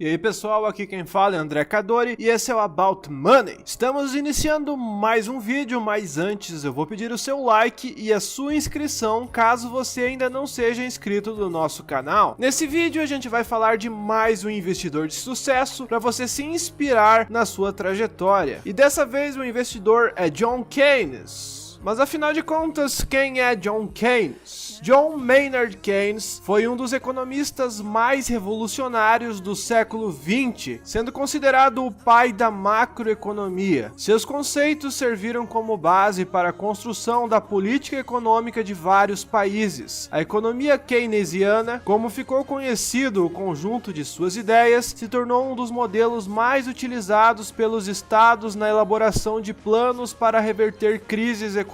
E aí pessoal, aqui quem fala é André Cadori e esse é o About Money. Estamos iniciando mais um vídeo, mas antes eu vou pedir o seu like e a sua inscrição caso você ainda não seja inscrito do nosso canal. Nesse vídeo a gente vai falar de mais um investidor de sucesso para você se inspirar na sua trajetória. E dessa vez o investidor é John Keynes. Mas afinal de contas, quem é John Keynes? John Maynard Keynes foi um dos economistas mais revolucionários do século XX, sendo considerado o pai da macroeconomia. Seus conceitos serviram como base para a construção da política econômica de vários países. A economia keynesiana, como ficou conhecido o conjunto de suas ideias, se tornou um dos modelos mais utilizados pelos estados na elaboração de planos para reverter crises econômicas.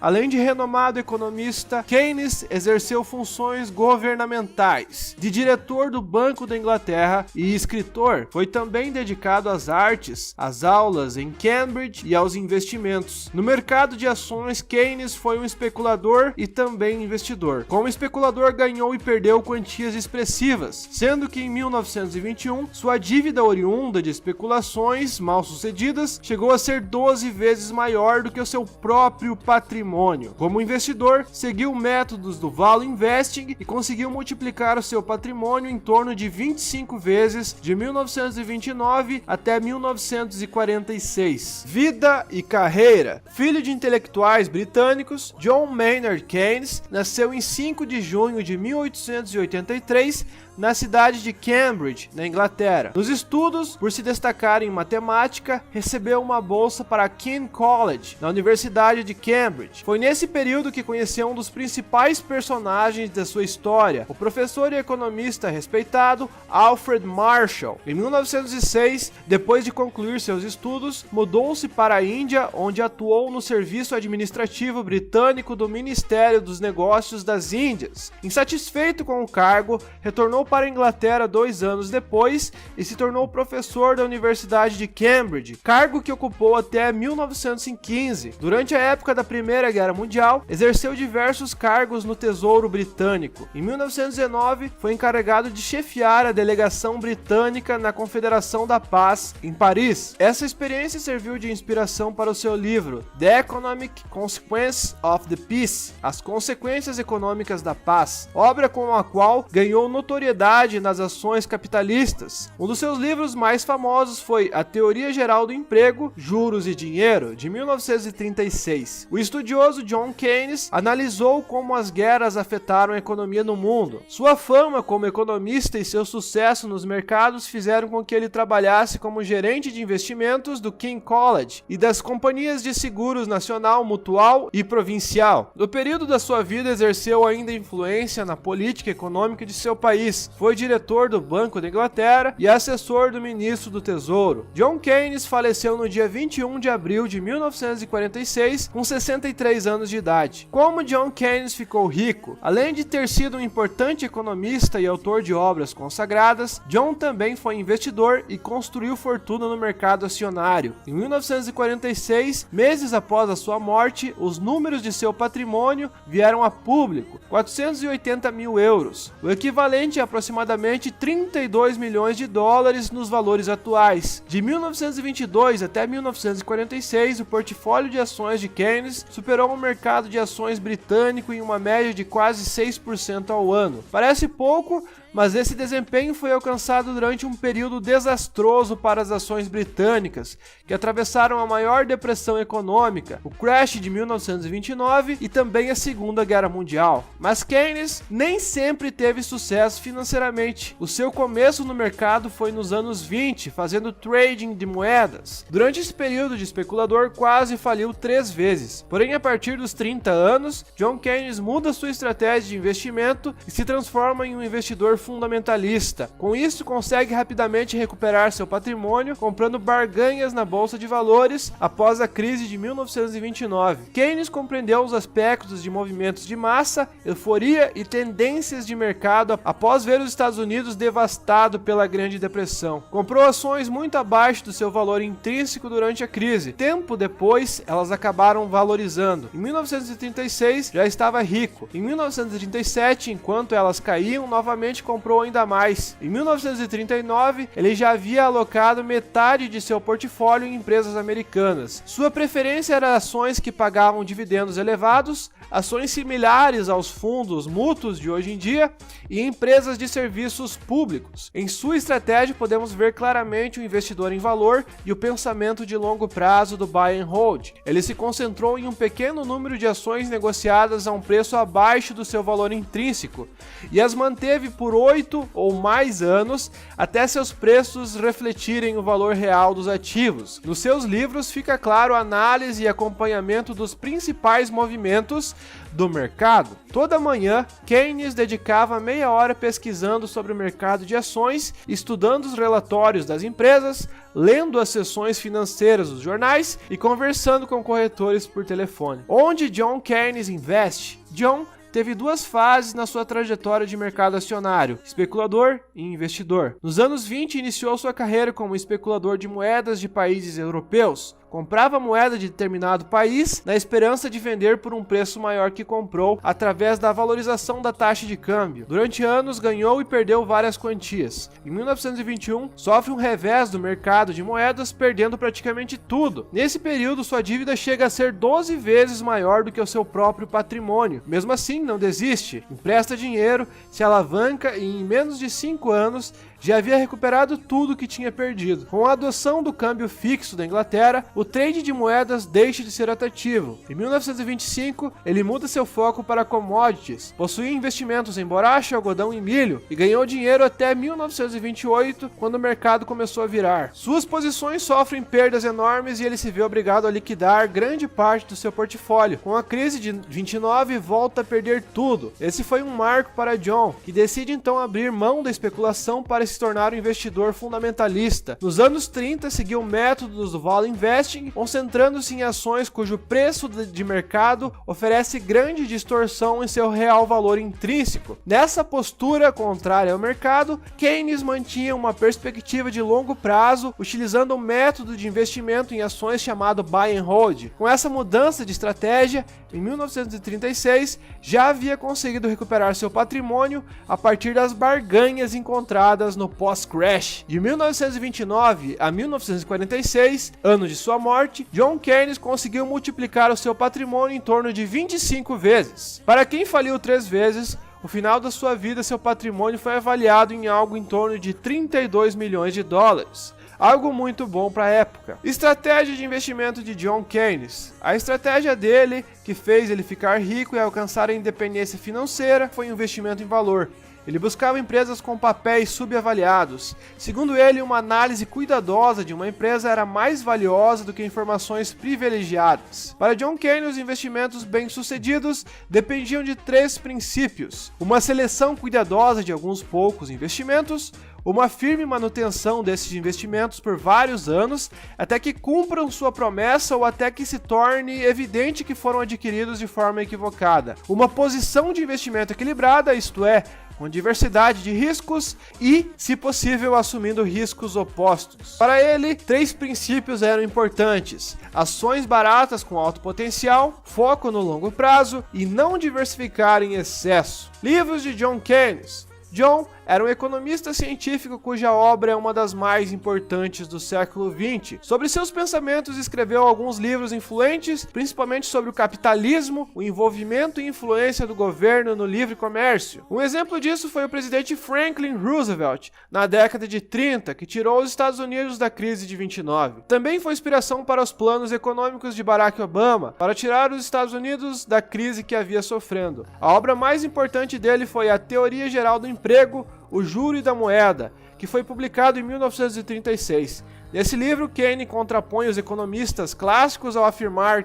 Além de renomado economista, Keynes exerceu funções governamentais. De diretor do Banco da Inglaterra e escritor, foi também dedicado às artes, às aulas em Cambridge e aos investimentos. No mercado de ações, Keynes foi um especulador e também investidor. Como especulador, ganhou e perdeu quantias expressivas, sendo que em 1921, sua dívida oriunda de especulações mal sucedidas chegou a ser 12 vezes maior do que o seu próprio patrimônio. Como investidor, seguiu métodos do Value Investing e conseguiu multiplicar o seu patrimônio em torno de 25 vezes de 1929 até 1946. Vida e carreira. Filho de intelectuais britânicos, John Maynard Keynes nasceu em 5 de junho de 1883 na cidade de Cambridge, na Inglaterra. Nos estudos, por se destacar em matemática, recebeu uma bolsa para King's College, na Universidade de Cambridge. Foi nesse período que conheceu um dos principais personagens da sua história, o professor e economista respeitado Alfred Marshall. Em 1906, depois de concluir seus estudos, mudou-se para a Índia, onde atuou no serviço administrativo britânico do Ministério dos Negócios das Índias. Insatisfeito com o cargo, retornou para a Inglaterra 2 anos depois e se tornou professor da Universidade de Cambridge, cargo que ocupou até 1915. Durante a época da Primeira Guerra Mundial, exerceu diversos cargos no Tesouro Britânico. Em 1919, foi encarregado de chefiar a delegação britânica na Confederação da Paz, em Paris. Essa experiência serviu de inspiração para o seu livro The Economic Consequences of the Peace, As Consequências Econômicas da Paz, obra com a qual ganhou notoriedade nas ações capitalistas. Um dos seus livros mais famosos foi A Teoria Geral do Emprego, Juros e Dinheiro, de 1936. O estudioso John Keynes analisou como as guerras afetaram a economia no mundo. Sua fama como economista e seu sucesso nos mercados fizeram com que ele trabalhasse como gerente de investimentos do King's College e das companhias de seguros nacional, mutual e provincial. No período da sua vida, exerceu ainda influência na política econômica de seu país. Foi diretor do Banco da Inglaterra e assessor do ministro do Tesouro. John Keynes faleceu no dia 21 de abril de 1946, com 63 anos de idade. Como John Keynes ficou rico? Além de ter sido um importante economista e autor de obras consagradas, John também foi investidor e construiu fortuna no mercado acionário. Em 1946, meses após a sua morte, os números de seu patrimônio vieram a público: 480 mil euros, o equivalente a aproximadamente 32 milhões de dólares nos valores atuais. De 1922 até 1946, o portfólio de ações de Keynes superou o mercado de ações britânico em uma média de quase 6% ao ano. Parece pouco, mas esse desempenho foi alcançado durante um período desastroso para as ações britânicas, que atravessaram a maior depressão econômica, o crash de 1929 e também a Segunda Guerra Mundial. Mas Keynes nem sempre teve sucesso financeiramente. O seu começo no mercado foi nos anos 20, fazendo trading de moedas. Durante esse período de especulador, quase faliu 3 vezes. Porém, a partir dos 30 anos, John Keynes muda sua estratégia de investimento e se transforma em um investidor fundamentalista. Com isso, consegue rapidamente recuperar seu patrimônio, comprando barganhas na bolsa de valores após a crise de 1929. Keynes compreendeu os aspectos de movimentos de massa, euforia e tendências de mercado após ver os Estados Unidos devastado pela Grande Depressão. Comprou ações muito abaixo do seu valor intrínseco durante a crise. Tempo depois, elas acabaram valorizando. Em 1936, já estava rico. Em 1937, enquanto elas caíam, novamente comprou ainda mais. Em 1939, ele já havia alocado metade de seu portfólio em empresas americanas. Sua preferência era ações que pagavam dividendos elevados, ações similares aos fundos mútuos de hoje em dia e empresas de serviços públicos. Em sua estratégia podemos ver claramente o investidor em valor e o pensamento de longo prazo do buy and hold. Ele se concentrou em um pequeno número de ações negociadas a um preço abaixo do seu valor intrínseco e as manteve por 8 ou mais anos até seus preços refletirem o valor real dos ativos. Nos seus livros fica claro a análise e acompanhamento dos principais movimentos do mercado. Toda manhã, Keynes dedicava meia hora pesquisando sobre o mercado de ações, estudando os relatórios das empresas, lendo as seções financeiras dos jornais e conversando com corretores por telefone. Onde John Keynes investe? John teve duas fases na sua trajetória de mercado acionário, especulador e investidor. Nos anos 20, iniciou sua carreira como especulador de moedas de países europeus. Comprava moeda de determinado país na esperança de vender por um preço maior que comprou através da valorização da taxa de câmbio. Durante anos ganhou e perdeu várias quantias. Em 1921, sofre um revés do mercado de moedas, perdendo praticamente tudo. Nesse período, sua dívida chega a ser 12 vezes maior do que o seu próprio patrimônio. Mesmo assim, não desiste, empresta dinheiro, se alavanca e em menos de 5 anos já havia recuperado tudo que tinha perdido. Com a adoção do câmbio fixo da Inglaterra, o trade de moedas deixa de ser atrativo. Em 1925, ele muda seu foco para commodities, possuía investimentos em borracha, algodão e milho, e ganhou dinheiro até 1928, quando o mercado começou a virar. Suas posições sofrem perdas enormes e ele se vê obrigado a liquidar grande parte do seu portfólio. Com a crise de 29, volta a perder tudo. Esse foi um marco para John, que decide então abrir mão da especulação para se tornar um investidor fundamentalista. Nos anos 30, seguiu o método do Value Investing, concentrando-se em ações cujo preço de mercado oferece grande distorção em seu real valor intrínseco. Nessa postura contrária ao mercado, Keynes mantinha uma perspectiva de longo prazo, utilizando um método de investimento em ações chamado Buy and Hold. Com essa mudança de estratégia, em 1936, já havia conseguido recuperar seu patrimônio a partir das barganhas encontradas no pós-crash. De 1929 a 1946, ano de sua morte, John Keynes conseguiu multiplicar o seu patrimônio em torno de 25 vezes. Para quem faliu 3 vezes, no final da sua vida, seu patrimônio foi avaliado em algo em torno de 32 milhões de dólares. Algo muito bom para a época. Estratégia de investimento de John Keynes. A estratégia dele, que fez ele ficar rico e alcançar a independência financeira, foi um investimento em valor. Ele buscava empresas com papéis subavaliados. Segundo ele, uma análise cuidadosa de uma empresa era mais valiosa do que informações privilegiadas. Para John Keynes, os investimentos bem-sucedidos dependiam de 3 princípios: uma seleção cuidadosa de alguns poucos investimentos, uma firme manutenção desses investimentos por vários anos, até que cumpram sua promessa ou até que se torne evidente que foram adquiridos de forma equivocada, uma posição de investimento equilibrada, isto é, com diversidade de riscos e, se possível, assumindo riscos opostos. Para ele, 3 princípios eram importantes: ações baratas com alto potencial, foco no longo prazo e não diversificar em excesso. Livros de John Keynes. John era um economista científico cuja obra é uma das mais importantes do século XX. Sobre seus pensamentos, escreveu alguns livros influentes, principalmente sobre o capitalismo, o envolvimento e influência do governo no livre comércio. Um exemplo disso foi o presidente Franklin Roosevelt, na década de 30, que tirou os Estados Unidos da crise de 29. Também foi inspiração para os planos econômicos de Barack Obama, para tirar os Estados Unidos da crise que havia sofrendo. A obra mais importante dele foi A Teoria Geral do Emprego, O Juro da Moeda, que foi publicado em 1936. Nesse livro, Keynes contrapõe os economistas clássicos ao afirmar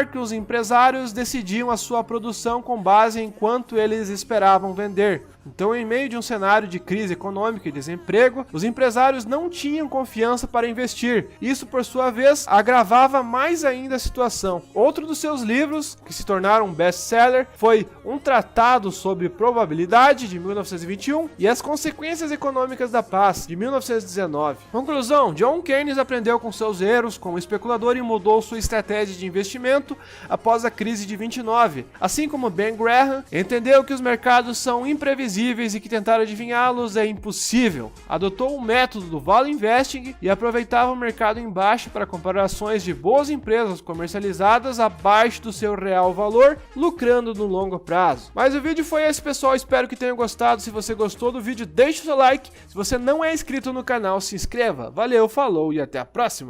que os empresários decidiam a sua produção com base em quanto eles esperavam vender. Então, em meio de um cenário de crise econômica e desemprego, os empresários não tinham confiança para investir. Isso, por sua vez, agravava mais ainda a situação. Outro dos seus livros, que se tornaram um best-seller, foi Um Tratado sobre Probabilidade, de 1921, e As Consequências Econômicas da Paz, de 1919. Conclusão: John Keynes aprendeu com seus erros como especulador e mudou sua estratégia de investimento após a crise de 29. Assim como Ben Graham, entendeu que os mercados são imprevisíveis invisíveis e que tentar adivinhá-los é impossível. Adotou o método do Value Investing e aproveitava o mercado em baixa para comprar ações de boas empresas comercializadas abaixo do seu real valor, lucrando no longo prazo. Mas o vídeo foi esse, pessoal, espero que tenham gostado. Se você gostou do vídeo, deixe o seu like. Se você não é inscrito no canal, se inscreva. Valeu, falou e até a próxima!